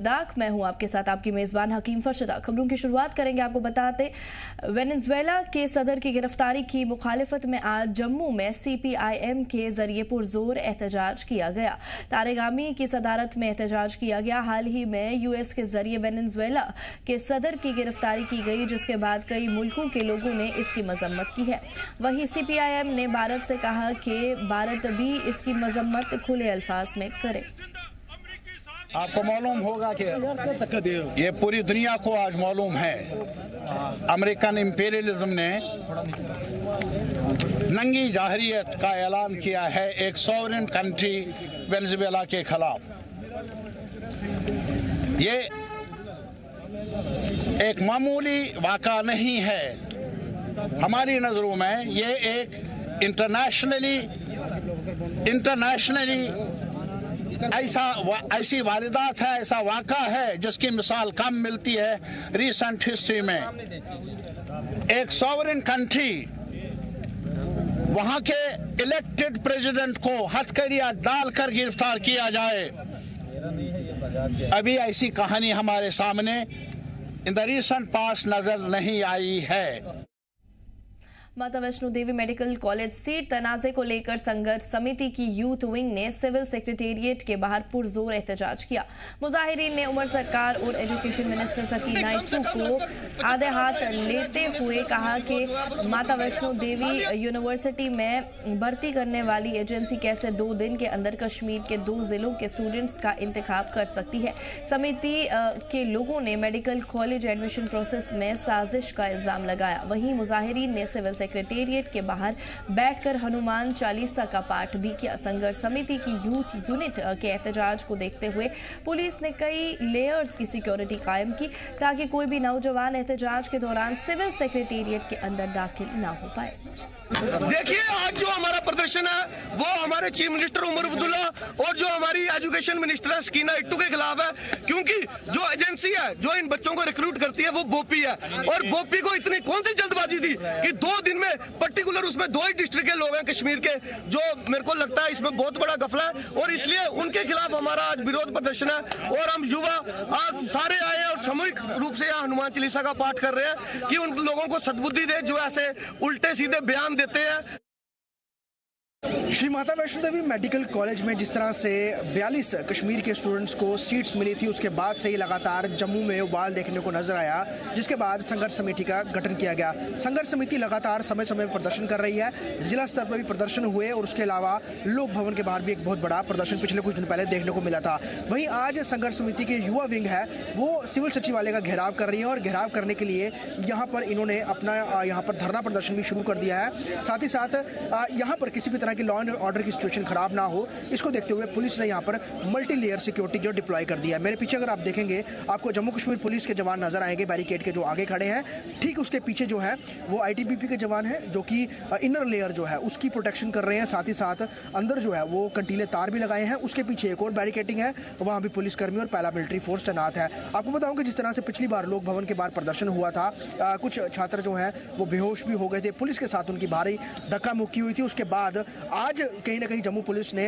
दाक मैं हूं आपके साथ आपकी मेजबान हकीम फरशदा। खबरों की शुरुआत करेंगे आपको बताते वेनेजुएला के सदर की गिरफ्तारी की मुखालिफत में आज जम्मू में CPIM के जरिए पुरजोर एहतजाज किया गया। तारेगामी की सदारत में एहतजाज किया गया। हाल ही में US के जरिए वेनेजुएला के सदर की गिरफ्तारी की गई, जिसके बाद कई मुल्कों के लोगों ने इसकी मजम्मत की है। वहीं CPIM ने भारत से कहा कि भारत भी इसकी मजम्मत खुले अल्फाज में करे। आपको मालूम होगा कि ये पूरी दुनिया को आज मालूम है, अमेरिकन इंपीरियलिज्म ने नंगी जाहरियत का ऐलान किया है एक सॉवरेन कंट्री वेनेजुएला के खिलाफ। ये एक मामूली वाक़ा नहीं है, हमारी नज़रों में ये एक इंटरनेशनली ऐसी वारदात है, ऐसा वाक़ा है जिसकी मिसाल कम मिलती है रिसेंट हिस्ट्री में। एक सॉवरेन कंट्री वहां के इलेक्टेड प्रेसिडेंट को हथकड़ियां डालकर गिरफ्तार किया जाए, अभी ऐसी कहानी हमारे सामने इन द रिसेंट पास्ट नजर नहीं आई है। माता Vaishno Devi medical college seat तनाज़े को लेकर संघर्ष समिति की यूथ विंग ने सिविल सेक्रेटेरिएट के बाहर पुरजोर एहतजाज किया। मुजाहिरीन ने उमर सरकार और एजुकेशन मिनिस्टर सकीना इत्तू को आधे हाथ लेते हुए कहा कि माता वैष्णो देवी यूनिवर्सिटी में भर्ती करने वाली एजेंसी कैसे 2 दिन के अंदर कश्मीर के 2 जिलों के स्टूडेंट्स का इंतखाब कर सकती है। समिति के लोगों ने मेडिकल कॉलेज एडमिशन प्रोसेस में साजिश का इल्जाम लगाया। वहीं मुजाहिरीन ने सिविल सेक्रेटेरिएट के बाहर बैठकर हनुमान चालीसा का पाठ भी किया। संघर्ष समिति की यूथ यूनिट के एहतजाज को देखते हुए पुलिस ने कई लेयर्स की सिक्योरिटी कायम की ताकि कोई भी नौजवान एहतजाज के दौरान सिविल सेक्रेटेरिएट के अंदर दाखिल ना हो पाए। देखिए, आज जो हमारा प्रदर्शन है वो हमारे चीफ मिनिस्टर उमर अब्दुल्ला और जो हमारी एजुकेशन मिनिस्टर है सकीना इत्तू के खिलाफ है, क्योंकि जो एजेंसी है जो इन बच्चों को रिक्रूट करती है वो बोपी है, और बोपी को इतनी कौन सी जल्दबाजी थी कि 2 दिन में पर्टिकुलर उसमें 2 ही डिस्ट्रिक्ट के लोग हैं कश्मीर के, जो मेरे को लगता है इसमें बहुत बड़ा गफला है, और इसलिए उनके खिलाफ हमारा आज विरोध प्रदर्शन है। और हम युवा आज सारे आए हैं और सामूहिक रूप से यहाँ हनुमान चालीसा का पाठ कर रहे हैं कि उन लोगों को सद्बुद्धि दे जो ऐसे उल्टे सीधे बयान देते हैं। श्री माता वैष्णो देवी मेडिकल कॉलेज में जिस तरह से 42 कश्मीर के स्टूडेंट्स को सीट्स मिली थी, उसके बाद से ही लगातार जम्मू में उबाल देखने को नजर आया, जिसके बाद संघर्ष समिति का गठन किया गया। संघर्ष समिति लगातार समय समय पर प्रदर्शन कर रही है। जिला स्तर पर भी प्रदर्शन हुए और उसके अलावा लोक भवन के बाहर भी एक बहुत बड़ा प्रदर्शन पिछले कुछ दिन पहले देखने को मिला था। वहीं आज संघर्ष समिति के युवा विंग है वो सिविल सचिवालय का घेराव कर रही है, और घेराव करने के लिए यहाँ पर इन्होंने अपना यहाँ पर धरना प्रदर्शन भी शुरू कर दिया है। साथ ही साथ यहाँ पर किसी भी तरह की लॉ एंड ऑर्डर की सिचुएशन खराब ना हो, इसको देखते हुए पुलिस ने यहाँ पर मल्टी लेयर सिक्योरिटी जो डिप्लॉय कर दिया है। मेरे पीछे अगर आप देखेंगे आपको जम्मू कश्मीर पुलिस के जवान नजर आएंगे बैरिकेड के जो आगे खड़े हैं। ठीक उसके पीछे जो है वो ITBP के जवान हैं जो कि इनर लेयर जो है उसकी प्रोटेक्शन कर रहे हैं। साथ ही साथ अंदर जो है वो कंटीले तार भी लगाए हैं। उसके पीछे एक और बैरिकेडिंग है, वहाँ भी पुलिसकर्मी और पैरामिलिट्री फोर्स तैनात है। आपको बताऊँ कि जिस तरह से पिछली बार लोक भवन के बाहर प्रदर्शन हुआ था, कुछ छात्र जो हैं वो बेहोश भी हो गए थे, पुलिस के साथ उनकी भारी धक्का मुक्की हुई थी। उसके बाद आज कहीं ना कहीं जम्मू पुलिस ने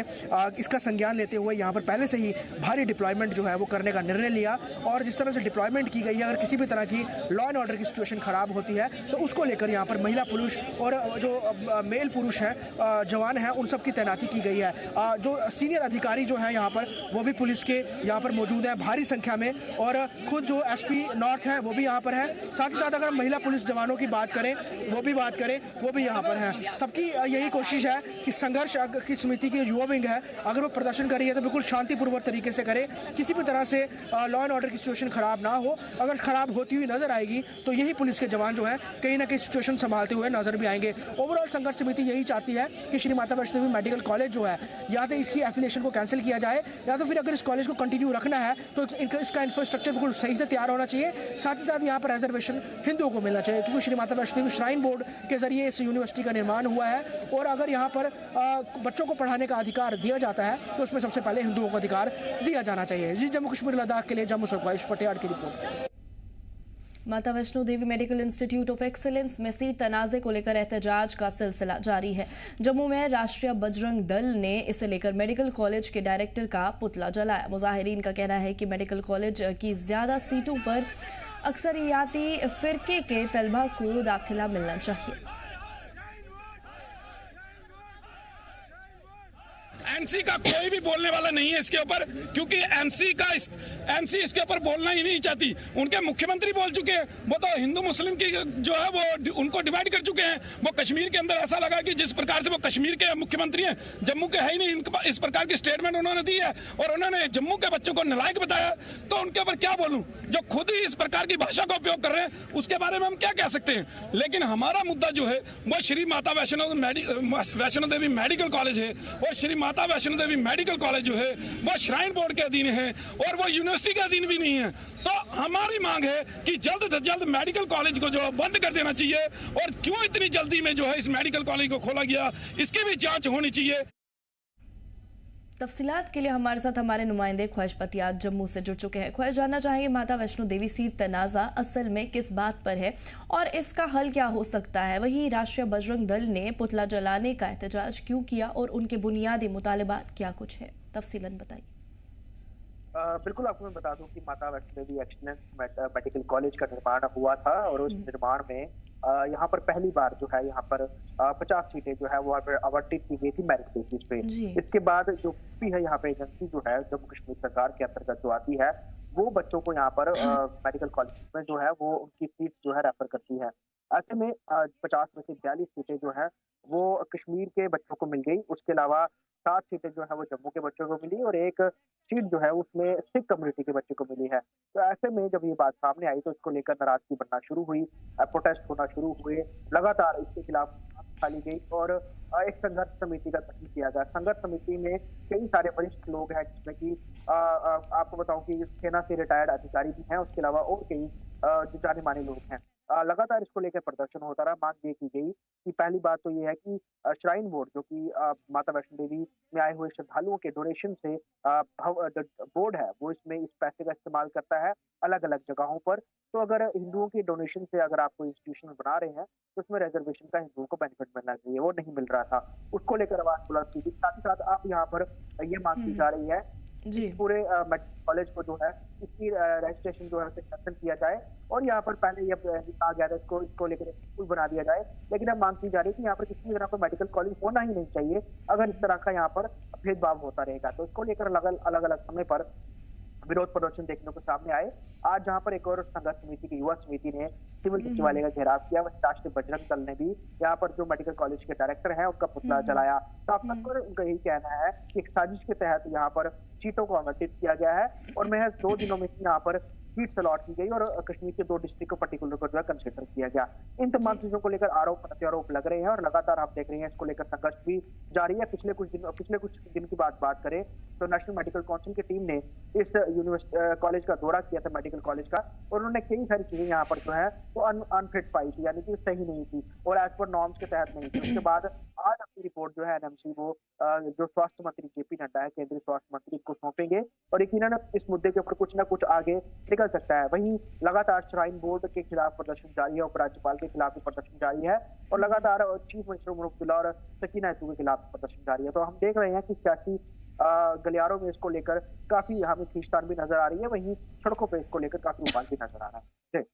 इसका संज्ञान लेते हुए यहाँ पर पहले से ही भारी डिप्लॉयमेंट जो है वो करने का निर्णय लिया, और जिस तरह से डिप्लॉयमेंट की गई है, अगर किसी भी तरह की लॉ एंड ऑर्डर की सिचुएशन खराब होती है तो उसको लेकर यहाँ पर महिला पुरुष और जो मेल पुरुष हैं जवान हैं उन सब की तैनाती की गई है। जो सीनियर अधिकारी जो हैं यहाँ पर वो भी पुलिस के यहाँ पर मौजूद हैं भारी संख्या में, और खुद जो SP नॉर्थ हैं वो भी यहाँ पर हैं। साथ ही साथ अगर हम महिला पुलिस जवानों की बात करें वो भी यहाँ पर हैं। सबकी यही कोशिश है कि संघर्ष की समिति की युवा विंग है अगर वो प्रदर्शन कर रही है तो बिल्कुल शांतिपूर्वक तरीके से करे, किसी भी तरह से लॉ एंड ऑर्डर की सिचुएशन खराब ना हो। अगर खराब होती हुई नजर आएगी तो यही पुलिस के जवान जो है कहीं ना कहीं सिचुएशन संभालते हुए नजर भी आएंगे। ओवरऑल संघर्ष समिति यही चाहती है कि श्री माता वैष्णो देवी मेडिकल कॉलेज जो है या तो इसकी एफिलिएशन को कैंसिल किया जाए, या तो फिर अगर इस कॉलेज को कंटिन्यू रखना है तो इसका इंफ्रास्ट्रक्चर बिल्कुल सही से तैयार होना चाहिए। साथ ही साथ यहाँ पर रिजर्वेशन हिंदुओं को मिलना चाहिए, क्योंकि श्री माता वैष्णो देवी श्राइन बोर्ड के जरिए इस यूनिवर्सिटी का निर्माण हुआ है, और अगर यहाँ पर बच्चों को पढ़ाने का अधिकार दिया जाता है तो उसमें सबसे पहले हिंदुओं को अधिकार दिया जाना चाहिए। जी, जम्मू कश्मीर लद्दाख के लिए जम्मू से पटियाला की रिपोर्ट। माता Vaishno Devi medical institute of excellence में सीट तनाजे को लेकर एहतजाज का सिलसिला जारी है। जम्मू में राष्ट्रीय बजरंग दल ने इसे लेकर मेडिकल कॉलेज के डायरेक्टर का पुतला जलाया। मुजाहिरीन का कहना है कि मेडिकल कॉलेज की ज्यादा सीटों पर अक्सरियाती फिरके के तलबा को दाखिला मिलना चाहिए। एनसी का कोई भी बोलने वाला नहीं है इसके ऊपर, क्योंकि एनसी इसके ऊपर बोलना ही नहीं चाहती। उनके मुख्यमंत्री बोल चुके हैं, वो तो हिंदू मुस्लिम की जो है वो उनको डिवाइड कर चुके हैं। वो कश्मीर के अंदर ऐसा लगा कि जिस प्रकार से वो कश्मीर के मुख्यमंत्री हैं, जम्मू के है ही नहीं, इस प्रकार की स्टेटमेंट उन्होंने दी है और उन्होंने जम्मू के बच्चों को नालायक बताया। तो उनके ऊपर क्या बोलूं, जो खुद ही इस प्रकार की भाषा का उपयोग कर रहे हैं, उसके बारे में हम क्या कह सकते हैं। लेकिन हमारा मुद्दा जो है वो श्री माता वैष्णो देवी मेडिकल कॉलेज है और श्री माता वैष्णो देवी मेडिकल कॉलेज जो है वो श्राइन बोर्ड के अधीन है और वो यूनिवर्सिटी के अधीन भी नहीं है। तो हमारी मांग है कि जल्द से जल्द मेडिकल कॉलेज को जो बंद कर देना चाहिए और क्यों इतनी जल्दी में जो है इस मेडिकल कॉलेज को खोला गया, इसकी भी जांच होनी चाहिए। तफसीलात के लिए हमारे साथ हमारे नुमाइंदे ख्वाहिश पतियात जम्मू से जुड़ चुके हैं। ख्वाहिश जानना चाहेंगे माता वैष्णो देवी सीट तनाजा असल में किस बात पर है और इसका हल क्या हो सकता है। वहीं राष्ट्रीय बजरंग दल ने पुतला जलाने का एहतजाज क्यों किया और उनके बुनियादी मुतालिबात क्या कुछ है, तफसीलन बताइए। बिल्कुल, आपको मैं बता दूं कि माता Vaishno Devi excellence medical college का निर्माण हुआ था और उस निर्माण में यहाँ पर पहली बार जो है यहाँ पर 50 सीटें जो है वो आवंटित की गई थी मेरिट बेसिस पे। इसके बाद जो भी है यहाँ पे एजेंसी जो है जम्मू कश्मीर सरकार के अंतर्गत जो आती है वो बच्चों को यहाँ पर मेडिकल कॉलेज में जो है वो उनकी सीट जो है रेफर करती है। ऐसे में 50 में से 42 सीटें जो है वो कश्मीर के बच्चों को मिल गई। उसके अलावा 7 सीटें जो है वो जम्मू के बच्चों को मिली और एक सीट जो है उसमें सिख कम्युनिटी के बच्चों को मिली है। तो ऐसे में जब ये बात सामने आई तो इसको लेकर नाराजगी बढ़ना शुरू हुई, प्रोटेस्ट होना शुरू हुए, लगातार इसके खिलाफ खाली गई और एक संघर्ष समिति का गठन किया गया। संघर्ष समिति में कई सारे वरिष्ठ लोग हैं जिसमें कि आपको बताऊं कि सेना से रिटायर्ड अधिकारी भी हैं, उसके अलावा और कई जो जाने माने लोग हैं। लगातार इसको लेकर प्रदर्शन होता रहा। मांग ये की गई कि पहली बात तो ये है कि श्राइन बोर्ड जो कि माता वैष्णो देवी में आए हुए श्रद्धालुओं के डोनेशन से बोर्ड है वो इसमें इस पैसे का इस्तेमाल करता है अलग अलग जगहों पर। तो अगर हिंदुओं के डोनेशन से अगर आप कोई इंस्टीट्यूशन बना रहे हैं तो उसमें रिजर्वेशन का हिंदुओं को बेनिफिट मिलना चाहिए, वो नहीं मिल रहा था। उसको लेकर आवाज बुलंद की थी। साथ ही साथ आप यहाँ पर ये मांग की जा रही है जी पूरे मेडिकल कॉलेज को जो है इसकी रजिस्ट्रेशन जो है कैंसिल किया जाए और यहाँ पर पहले ये कहा गया था इसको लेकर स्कूल बना दिया जाए। लेकिन अब मांग की जा रही है कि यहाँ पर किसी भी तरह का मेडिकल कॉलेज होना ही नहीं चाहिए अगर इस तरह का यहाँ पर भेदभाव होता रहेगा। तो इसको लेकर अलग अलग समय पर विरोध प्रदर्शन देखने को सामने आए। आज जहां पर एक और संघर्ष समिति की युवा समिति ने सिविल सचिवालय का घेराव किया, वहीं राष्ट्रीय बजरंग दल ने भी यहाँ पर जो मेडिकल कॉलेज के डायरेक्टर हैं उनका पुतला जलाया। साफ तौर पर उनका यही कहना है कि एक साजिश के तहत यहाँ पर सीटों को आवंटित किया गया है और महज 2 दिनों में यहाँ पर सीट अलॉट की गई और कश्मीर के 2 डिस्ट्रिक्ट को पर्टिकुलर को जो है कंसिडर किया गया। इन तमाम चीजों को लेकर आरोप प्रत्यारोप लग रहे हैं और लगातार आप देख रहे हैं इसको लेकर संघर्ष भी जारी है। पिछले कुछ दिन की बात करें तो नेशनल मेडिकल काउंसिल की टीम ने इस यूनिवर्सिटी कॉलेज का दौरा किया था मेडिकल कॉलेज का और उन्होंने कई सारी चीजें यहाँ पर जो है वो अनफिट पाई थी, यानी कि सही नहीं थी और एज पर नॉर्म्स के तहत नहीं थी। उसके बाद आज अपनी रिपोर्ट जो है एनएमसी वो जो स्वास्थ्य मंत्री जेपी नड्डा है केंद्रीय स्वास्थ्य मंत्री को सौंपेंगे और यकीनन इस मुद्दे के ऊपर कुछ ना कुछ आगे निकल सकता है। वहीं लगातार श्राइन बोर्ड के खिलाफ प्रदर्शन जारी है, उपराज्यपाल के खिलाफ भी प्रदर्शन जारी है और लगातार चीफ मिनिस्टर उमर अब्दुल्ला और सकीना इत्तू के खिलाफ प्रदर्शन जारी है। तो हम देख रहे हैं कि सियासी गलियारों में इसको लेकर काफी हमें खींचतान भी नजर आ रही है, वहीं सड़कों पर इसको लेकर काफी उबाल भी नजर आ रहा है।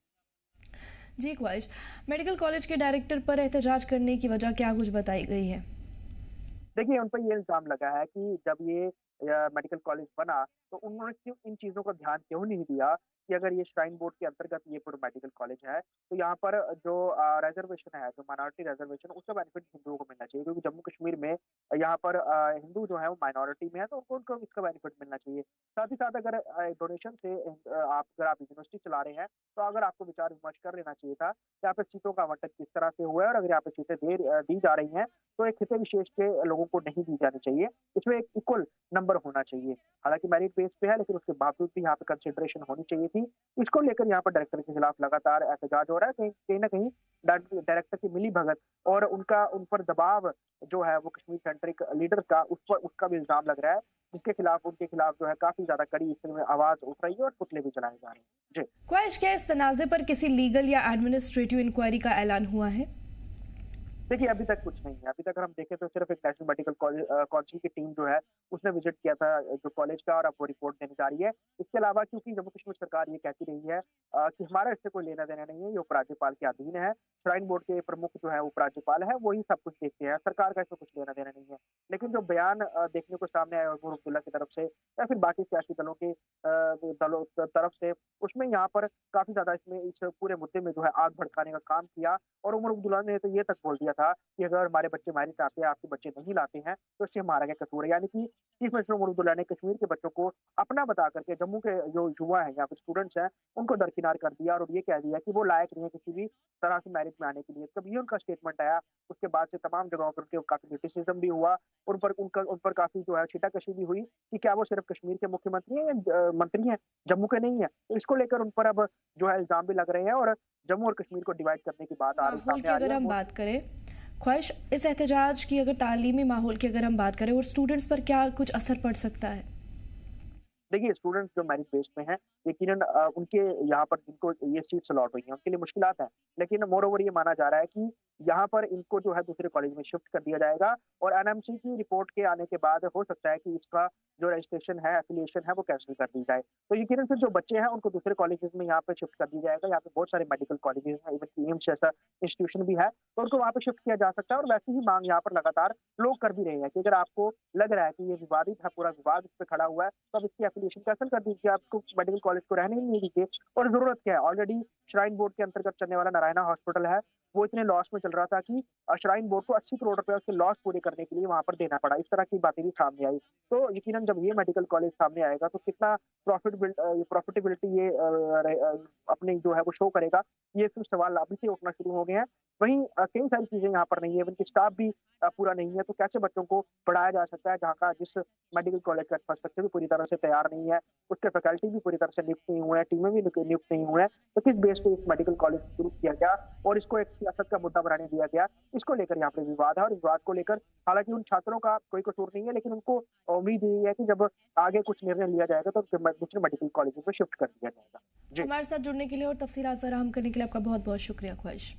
जी ख्वाहिश, मेडिकल कॉलेज के डायरेक्टर पर एहतजाज करने की वजह क्या कुछ बताई गई है? देखिए, उन पर ये इल्जाम लगा है कि जब ये मेडिकल कॉलेज बना तो उन्होंने क्यों इन चीजों का ध्यान क्यों नहीं दिया कि अगर ये श्राइन बोर्ड के अंतर्गत ये पूरा मेडिकल कॉलेज है तो यहाँ पर जो रिजर्वेशन है, जो माइनॉरिटी रिजर्वेशन, उसका बेनिफिट हिंदुओं को मिलना चाहिए क्योंकि जम्मू कश्मीर में यहाँ पर हिंदू जो है वो माइनॉरिटी में है तो उनको इसका बेनिफिट मिलना चाहिए। साथ ही साथ अगर डोनेशन से अगर आप यूनिवर्सिटी चला रहे हैं तो अगर आपको विचार विमर्श कर लेना चाहिए था यहाँ पे सीटों का आवंटन किस तरह से हुआ है और अगर यहाँ पे सीटें दी जा रही हैं तो एक खिते विशेष के लोगों को नहीं दी जानी चाहिए, इसमें एक इक्वल नंबर होना चाहिए। हालांकि मेरिट बेस पे है, लेकिन उसके बावजूद भी यहाँ पे कंसिडरेशन होनी चाहिए थी। इसको लेकर यहाँ पर डायरेक्टर के खिलाफ लगातार एहतजाज हो रहा है। कहीं ना कहीं डायरेक्टर की मिलीभगत और उन पर दबाव जो है वो कश्मीर सेंट्रिक लीडर का उसका भी इल्जाम लग रहा है, जिसके खिलाफ उनके खिलाफ जो है काफी ज्यादा कड़ी इसमें आवाज उठ रही है और पुतले भी जलाए जा रहे हैं। जी ख्वाहिश, क्या इस तनाजे पर किसी लीगल या एडमिनिस्ट्रेटिव इंक्वायरी का ऐलान हुआ है? देखिए, अभी तक कुछ नहीं है। अभी तक अगर हम देखें तो सिर्फ एक नेशनल मेडिकल काउंसिल की टीम जो है उसने विजिट किया था जो कॉलेज का, और अब वो रिपोर्ट देने जा रही है। इसके अलावा क्योंकि जम्मू कश्मीर सरकार ये कहती रही है कि हमारा इससे कोई लेना देना नहीं है, ये उपराज्यपाल के अधीन है, श्राइन बोर्ड के प्रमुख जो है उपराज्यपाल है, वही सब कुछ देखते हैं, सरकार का इसमें कुछ लेना देना नहीं है। लेकिन जो बयान देखने को सामने आया उमर अब्दुल्ला की तरफ से या फिर बाकी सियासी दलों के तरफ से, उसमें यहाँ पर काफी ज्यादा इसमें इस पूरे मुद्दे में जो है आग भड़काने का काम किया। और उमर अब्दुल्ला ने तो ये तक बोल दिया था कि अगर हमारे बच्चे मैरिट आते हैं, आपके बच्चे नहीं लाते हैं, तो इससे हमारा क्या कसूर है। यानी कि चीफ मिनिस्टर उमर अब्दुल्ला ने कश्मीर के बच्चों को अपना बता करके जम्मू के जो युवा हैं या फिर स्टूडेंट्स हैं उनको दरकिनार कर दिया और ये कह दिया कि वो लायक नहीं है किसी भी तरह से मैरिट में आने के लिए। तब ये उनका स्टेटमेंट आया। उसके बाद से तमाम जगहों पर उनके काफी क्रिटिसिज्म भी हुआ, उन पर काफी जो है छीटाकशी भी हुई कि क्या वो सिर्फ कश्मीर के मुख्यमंत्री हैं या मंत्री हैं, जम्मू के नहीं है। तो इसको लेकर उन पर अब जो है इल्जाम भी लग रहे हैं और जम्मू और कश्मीर को डिवाइड करने की बात आ रही है। अगर हम बात करें ख्वाहिश, इस एहतजाज की, अगर तालीमी माहौल की अगर हम बात करें और स्टूडेंट्स पर क्या कुछ असर पड़ सकता है? देखिए, स्टूडेंट्स जो मेरिट बेस्ड में हैं, यकीनन उनके यहाँ पर जिनको ये सीट्स अलॉट हुई हैं उनके लिए मुश्किलात है, लेकिन मोर ओवर ये माना जा रहा है कि यहाँ पर इनको जो है दूसरे कॉलेज में शिफ्ट कर दिया जाएगा और एनएमसी की रिपोर्ट के आने के बाद हो सकता है कि इसका जो रजिस्ट्रेशन है, एफिलिएशन है, वो कैंसिल कर दी जाए। तो यकीनन फिर जो बच्चे हैं उनको दूसरे कॉलेजेस में यहाँ पे शिफ्ट कर दिया जाएगा। यहाँ पे बहुत सारे मेडिकल कॉलेजेस हैं, इवन एम्स जैसा इंस्टीट्यूशन भी है, तो उनको वहाँ पे शिफ्ट किया जा सकता है। और वैसी ही मांग यहाँ पर लगातार लोग कर भी रहे हैं कि अगर आपको लग रहा है कि ये विवादित है, पूरा विवाद इस पर खड़ा हुआ है, तो अब इसकी एफिलिएशन कैंसिल कर दीजिए, आपको मेडिकल कॉलेज को रहने ही नहीं दीजिए। और जरूरत क्या है, ऑलरेडी श्राइन बोर्ड के अंतर्गत चलने वाला नारायणा हॉस्पिटल है, वो इतने लॉस में चल रहा था कि श्राइन बोर्ड को 80 करोड़ रुपए उसके लॉस पूरे करने के लिए वहां पर देना पड़ा। इस तरह की बातें भी सामने आई। तो यकीनन जब ये मेडिकल कॉलेज सामने आएगा तो कितना प्रॉफिटेबिलिटी ये अपने जो है वो शो करेगा, ये फिर सवाल अभी से उठना शुरू हो गए हैं। वहीं कई सारी चीजें यहाँ पर नहीं है, इनकी स्टाफ भी पूरा नहीं है, तो कैसे बच्चों को पढ़ाया जा सकता है जहाँ का जिस मेडिकल कॉलेज का इंफ्रास्ट्रक्चर भी पूरी तरह से तैयार नहीं है, उसके फैकल्टी भी पूरी तरह से नियुक्त नहीं हुए हैं, टीमें भी नियुक्त नहीं हुए हैं, तो किस बेस पे इस मेडिकल कॉलेज शुरू किया गया और इसको एक सियासत का मुद्दा बनाने दिया गया, इसको लेकर यहाँ पे विवाद है। और इस बात को लेकर हालांकि उन छात्रों का कोई कसूर नहीं है, लेकिन उनको उम्मीद यही है कि जब आगे कुछ निर्णय लिया जाएगा तो दूसरे मेडिकल कॉलेज में शिफ्ट कर दिया जाएगा। हमारे साथ जुड़ने के लिए और तफसीलात फराहम करने के लिए आपका बहुत बहुत शुक्रिया ख्वाहिश।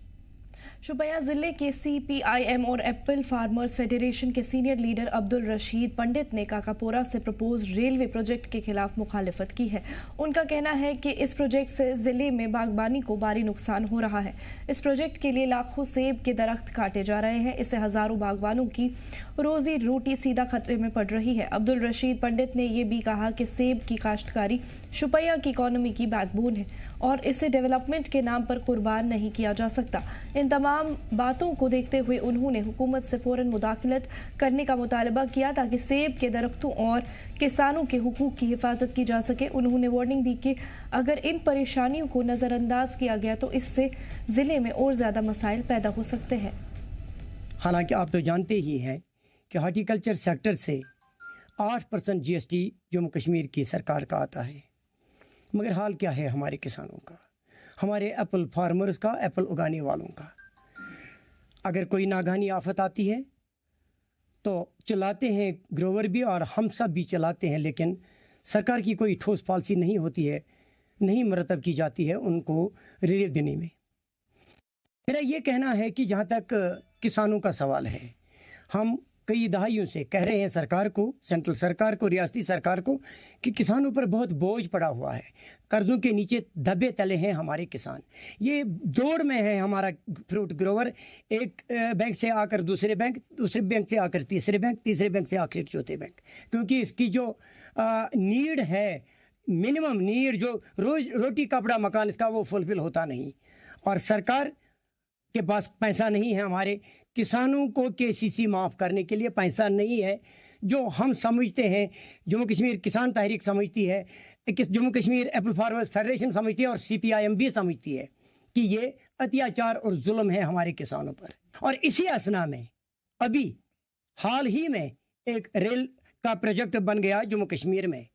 शोपियां जिले के CPIM और एप्पल फार्मर्स फेडरेशन के सीनियर लीडर अब्दुल रशीद पंडित ने काकापोरा से प्रपोज रेलवे प्रोजेक्ट के खिलाफ मुखालिफत की है। उनका कहना है कि इस प्रोजेक्ट से जिले में बागबानी को भारी नुकसान हो रहा है। इस प्रोजेक्ट के लिए लाखों सेब के दरख्त काटे जा रहे हैं। इससे हजारों बागबानों की रोजी रोटी सीधा खतरे में पड़ रही है। अब्दुल रशीद पंडित ने यह भी कहा कि सेब की काश्तकारी शोपियां की इकोनॉमी की बैकबोन है और इसे डेवलपमेंट के नाम पर कुर्बान नहीं किया जा सकता। इन तमाम बातों को देखते हुए उन्होंने हुकूमत से फौरन मुदाखलत करने का मुतालबा किया ताकि सेब के दरख्तों और किसानों के हुकूक की हिफाजत की जा सके। उन्होंने वार्निंग दी कि अगर इन परेशानियों को नज़रअंदाज किया गया तो इससे ज़िले में और ज़्यादा मसाइल पैदा हो सकते हैं। हालांकि आप तो जानते ही हैं कि हार्टिकल्चर सेक्टर से 8% GST जम्मू कश्मीर की सरकार का आता है, मगर हाल क्या है हमारे किसानों का, हमारे एप्पल फार्मर्स का, एप्पल उगाने वालों का। अगर कोई नागहानी आफत आती है तो चलाते हैं ग्रोवर भी और हम सब भी चलाते हैं, लेकिन सरकार की कोई ठोस पॉलिसी नहीं होती है, नहीं मरतब की जाती है उनको रिलीफ देने में। मेरा ये कहना है कि जहाँ तक किसानों का सवाल है, हम कई दहाइयों से कह रहे हैं सरकार को, सेंट्रल सरकार को, रियासती सरकार को, कि किसानों पर बहुत बोझ पड़ा हुआ है, कर्जों के नीचे दबे तले हैं हमारे किसान। ये दौड़ में है हमारा फ्रूट ग्रोवर, एक बैंक से आकर दूसरे बैंक से आकर तीसरे बैंक से आकर चौथे बैंक, क्योंकि इसकी जो नीड है, मिनिमम नीड जो रोज रोटी कपड़ा मकान, इसका वो फुलफिल होता नहीं और सरकार के पास पैसा नहीं है। हमारे किसानों को KCC माफ़ करने के लिए पैसा नहीं है, जो हम समझते हैं, जम्मू कश्मीर किसान तहरीक समझती है, Jammu Kashmir Apple farmers federation समझती है और CPIM भी समझती है कि ये अत्याचार और जुल्म है हमारे किसानों पर। और इसी असना में अभी हाल ही में एक रेल का प्रोजेक्ट बन गया जम्मू कश्मीर में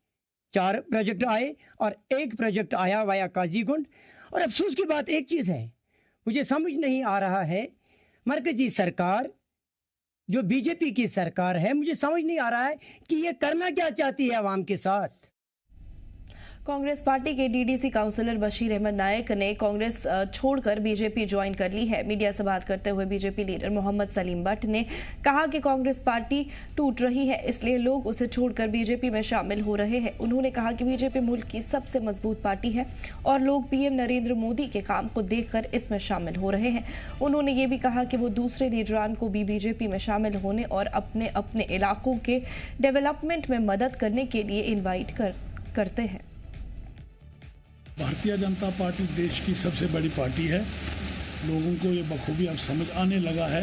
4 प्रोजेक्ट आए और 1 प्रोजेक्ट आया वाया काजीगुंड। और अफसोस की बात एक चीज़ है, मुझे समझ नहीं आ रहा है, मरकजी सरकार जो बीजेपी की सरकार है, मुझे समझ नहीं आ रहा है कि ये करना क्या चाहती है अवाम के साथ। कांग्रेस पार्टी के डीडीसी काउंसलर बशीर अहमद नायक ने कांग्रेस छोड़कर बीजेपी ज्वाइन कर ली है। मीडिया से बात करते हुए बीजेपी लीडर मोहम्मद सलीम भट्ट ने कहा कि कांग्रेस पार्टी टूट रही है, इसलिए लोग उसे छोड़कर बीजेपी में शामिल हो रहे हैं। उन्होंने कहा कि बीजेपी मुल्क की सबसे मजबूत पार्टी है और लोग पीएम नरेंद्र मोदी के काम को देखकर इसमें शामिल हो रहे हैं। उन्होंने ये भी कहा कि वो दूसरे लीडरान को भी बीजेपी में शामिल होने और अपने अपने इलाकों के डेवलपमेंट में मदद करने के लिए इन्वाइट करते हैं। भारतीय जनता पार्टी देश की सबसे बड़ी पार्टी है। लोगों को ये बखूबी अब समझ आने लगा है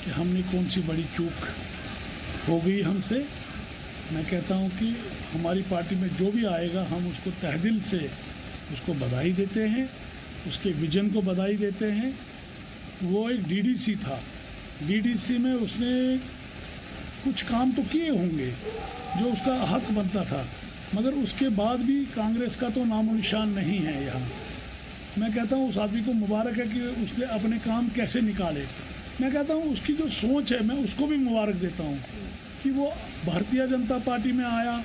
कि हमने कौन सी बड़ी चूक हो गई हमसे। मैं कहता हूँ कि हमारी पार्टी में जो भी आएगा हम उसको तहदिल से उसको बधाई देते हैं, उसके विजन को बधाई देते हैं। वो एक डीडीसी था, डीडीसी में उसने कुछ काम तो किए होंगे जो उसका हक बनता था, मगर उसके बाद भी कांग्रेस का तो नामो निशान नहीं है यहाँ। मैं कहता हूँ उस आदमी को मुबारक है कि उसने अपने काम कैसे निकाले। मैं कहता हूँ उसकी जो सोच है मैं उसको भी मुबारक देता हूँ कि वो भारतीय जनता पार्टी में आया,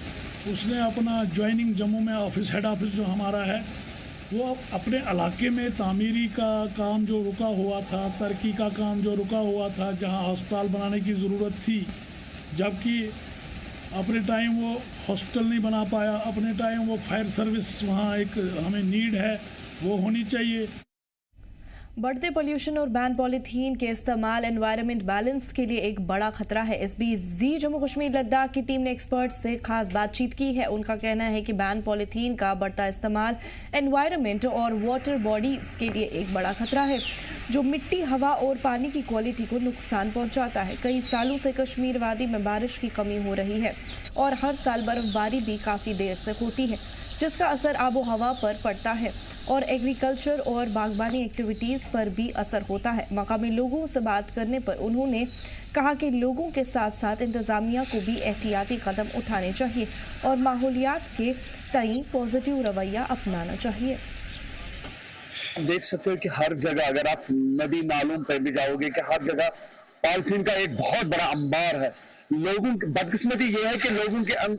उसने अपना ज्वाइनिंग जम्मू में ऑफिस हेड ऑफिस जो हमारा है वो अपने इलाके में तामीरी का काम जो रुका हुआ था, तरक्की का काम जो रुका हुआ था, जहाँ अस्पताल बनाने की ज़रूरत थी, जबकि अपने टाइम वो हॉस्पिटल नहीं बना पाया, अपने टाइम वो फायर सर्विस वहाँ एक हमें नीड है वो होनी चाहिए। बढ़ते पोल्यूशन और बैन पॉलीथीन के इस्तेमाल एनवायरनमेंट बैलेंस के लिए एक बड़ा खतरा है। इस बीच जी जम्मू कश्मीर लद्दाख की टीम ने एक्सपर्ट्स से खास बातचीत की है। उनका कहना है कि बैन पॉलीथीन का बढ़ता इस्तेमाल एनवायरनमेंट और वाटर बॉडीज के लिए एक बड़ा खतरा है, जो मिट्टी, हवा और पानी की क्वालिटी को नुकसान पहुंचाता है। कई सालों से कश्मीर वादी में बारिश की कमी हो रही है और हर साल बर्फबारी भी काफ़ी देर से होती है, जिसका असर आबो हवा पर पड़ता है और एग्रीकल्चर और बागबानी एक्टिविटीज़ पर भी असर होता है। मकामी लोगों से बात करने पर उन्होंने कहा कि लोगों के साथ साथ इंतज़ामिया को भी एहतियाती कदम उठाने चाहिए और माहौलियात के तई पॉजिटिव रवैया अपनाना चाहिए। देख सकते हो कि हर जगह अगर आप नदी नालों पर भी जाओगे कि हर जगह पॉलिथीन का एक बहुत बड़ा अंबार है। लोगों की बदकिस्मती ये है कि लोगों के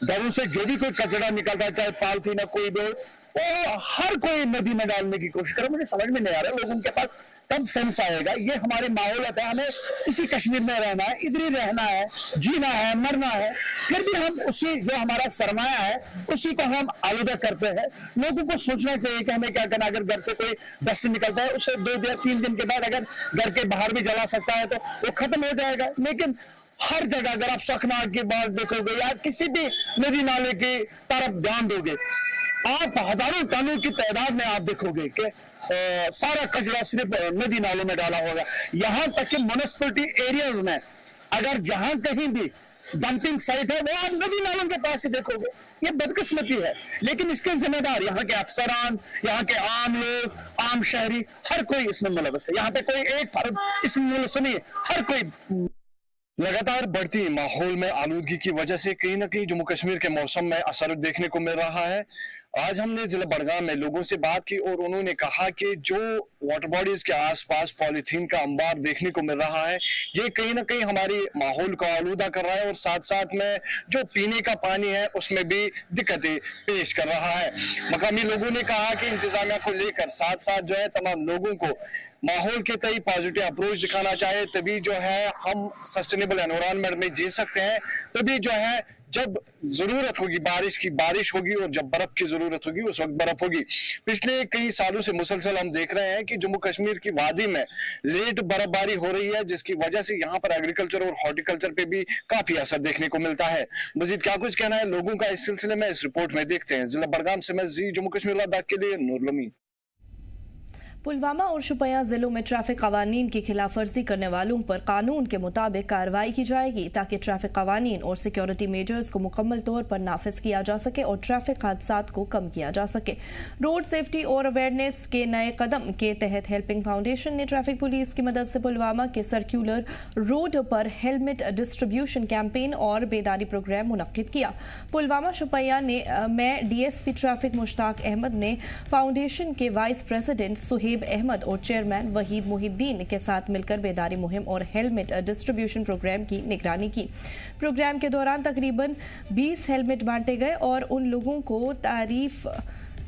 घरों से जो भी कोई कचरा निकलता है, चाहे पॉलिथीन है कोई भी, वो हर कोई नदी में डालने की कोशिश करे। मुझे समझ में नहीं आ रहा लोगों के पास कब सेंस आएगा। ये हमारी माहौलत है, हमें इसी कश्मीर में रहना है, इधर ही रहना है, जीना है, मरना है, फिर भी हम उसी जो हमारा सरमाया है उसी को हम आलूदा करते हैं। लोगों को सोचना चाहिए कि हमें क्या करना। अगर घर से कोई डस्ट निकलता है उसे 2 या 3 दिन के बाद अगर घर के बाहर भी जला सकता है तो वो खत्म हो जाएगा। लेकिन हर जगह अगर आप सखनाग की बात देखोगे या किसी भी नदी नाले की तरफ ध्यान दोगे, आप हजारों टनों की तादाद में आप देखोगे कि सारा कचरा सिर्फ नदी नालों में डाला होगा। यहाँ तक कि म्युनिसिपैलिटी एरियाज में अगर जहां कहीं भी डंपिंग साइट है वो आप नदी नालों के पास ही देखोगे। ये बदकिस्मती है, लेकिन इसके जिम्मेदार यहाँ के अफसरान, यहाँ के आम लोग, आम शहरी, हर कोई इसमें मुलव्वस है। यहाँ पे कोई एक फर्द इसमें मुलव्वस नहीं है, हर कोई। लगातार बढ़ती माहौल में आलूदगी की वजह से कहीं ना कहीं जम्मू कश्मीर के मौसम में असर देखने को मिल रहा है। आज हमने जिला बड़गाम में लोगों से बात की और उन्होंने कहा कि जो वाटर बॉडीज के आसपास पॉलीथीन का अंबार देखने को मिल रहा है, ये कहीं ना कहीं हमारी माहौल को आलूदा कर रहा है और साथ साथ में जो पीने का पानी है उसमें भी दिक्कतें पेश कर रहा है। मकामी लोगों ने कहा कि इंतजामिया को लेकर साथ साथ जो है तमाम लोगों को माहौल के तई पॉजिटिव अप्रोच दिखाना चाहिए, तभी जो है हम सस्टेनेबल एनवायरनमेंट में जी सकते हैं। तभी जो है जब जरूरत होगी बारिश की, बारिश होगी, और जब बर्फ की जरूरत होगी उस वक्त बर्फ होगी। पिछले कई सालों से मुसलसल हम देख रहे हैं कि जम्मू कश्मीर की वादी में लेट बर्फबारी हो रही है, जिसकी वजह से यहाँ पर एग्रीकल्चर और हॉर्टिकल्चर पे भी काफी असर देखने को मिलता है। मजीद क्या कुछ कहना है लोगों का इस सिलसिले में, इस रिपोर्ट में देखते हैं। जिला बड़गाम से मैं जी जम्मू कश्मीर लद्दाख के लिए नूर लमी। पुलवामा और शुपियां जिलों में ट्रैफिक कवानीन की खिलाफ वर्जी करने वालों पर कानून के मुताबिक कार्रवाई की जाएगी ताकि ट्रैफिक कवानीन और सिक्योरिटी मेजर्स को मुकम्मल तौर पर नाफिज किया जा सके और ट्रैफिक हादसात को कम किया जा सके। रोड सेफ्टी और अवेयरनेस के नए कदम के तहत हेल्पिंग फाउंडेशन ने ट्रैफिक पुलिस की मदद से पुलवामा के सर्कुलर रोड पर हेलमेट डिस्ट्रीब्यूशन कैंपेन और बेदारी प्रोग्राम मुनक्किद किया। पुलवामा शुपियां में डीएसपी ट्रैफिक मुश्ताक अहमद ने फाउंडेशन के वाइस प्रेसिडेंट सुहेब अहमद और चेयरमैन वहीद मोहिद्दीन के साथ मिलकर बेदारी मुहिम और हेलमेट डिस्ट्रीब्यूशन प्रोग्राम की निगरानी की। प्रोग्राम के दौरान तकरीबन 20 हेलमेट बांटे गए और उन लोगों को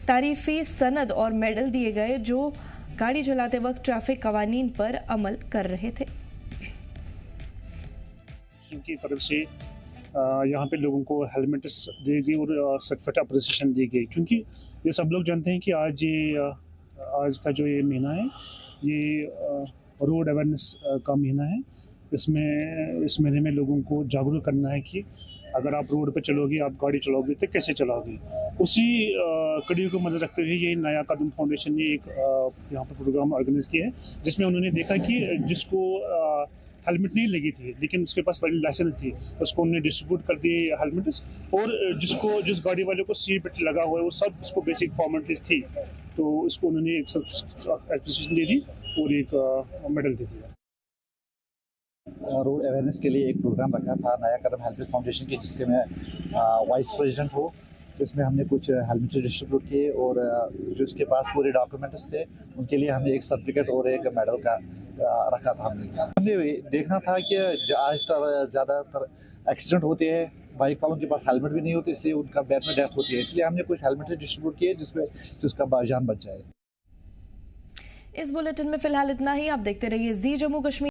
तारीफी सनद और मेडल दिए गए जो गाड़ी चलाते वक्त ट्रैफिक कवानीन पर अमल कर रहे थे। की तरफ से यहाँ पे लोगों को हेलमेट दी गई और सर्टिफिकेट अप्रिसिएशन दी गई, क्योंकि ये सब लोग जानते हैं कि आज का जो ये महीना है ये रोड अवेयरनेस का महीना है। इस महीने में लोगों को जागरूक करना है कि अगर आप रोड पे चलोगे, आप गाड़ी चलाओगे तो कैसे चलाओगे। उसी कड़ी को मदद रखते हुए ये नया कदम फाउंडेशन ने एक यहाँ पर प्रोग्राम ऑर्गेनाइज किया है, जिसमें उन्होंने देखा कि जिसको हेलमेट नहीं लगी थी लेकिन उसके पास वैलिड लाइसेंस थी, उसको उन्होंने डिस्ट्रीब्यूट कर दिए हेलमेट्स, और जिस गाड़ी वाले को सीट बेल्ट लगा हुआ है वो सब उसको बेसिक फॉर्मेलिटीज थी, तो उसको उन्होंने एक एप्रिसिएशन दे दी और एक मेडल दे दिया। रोड अवेयरनेस के लिए एक प्रोग्राम रखा था नया कदम हेल्पिंग फाउंडेशन के, जिसके मैं वाइस प्रेसिडेंट हूँ। इसमें हमने कुछ हेलमेट डिस्ट्रीब्यूट किए और जो उसके पास पूरे डॉक्यूमेंट्स थे उनके लिए हमने एक सर्टिफिकेट और एक मेडल का रखा था। हमने देखना था कि आज ज़्यादातर एक्सीडेंट होते हैं, बाइक वालों के पास हेलमेट भी नहीं होते, इसलिए उनका बैड में डेथ होती है, इसलिए हमने कुछ हेलमेट डिस्ट्रीब्यूट किए जिसका जान बच जाए। इस बुलेटिन में फिलहाल इतना ही। आप देखते रहिए जी जम्मू कश्मीर।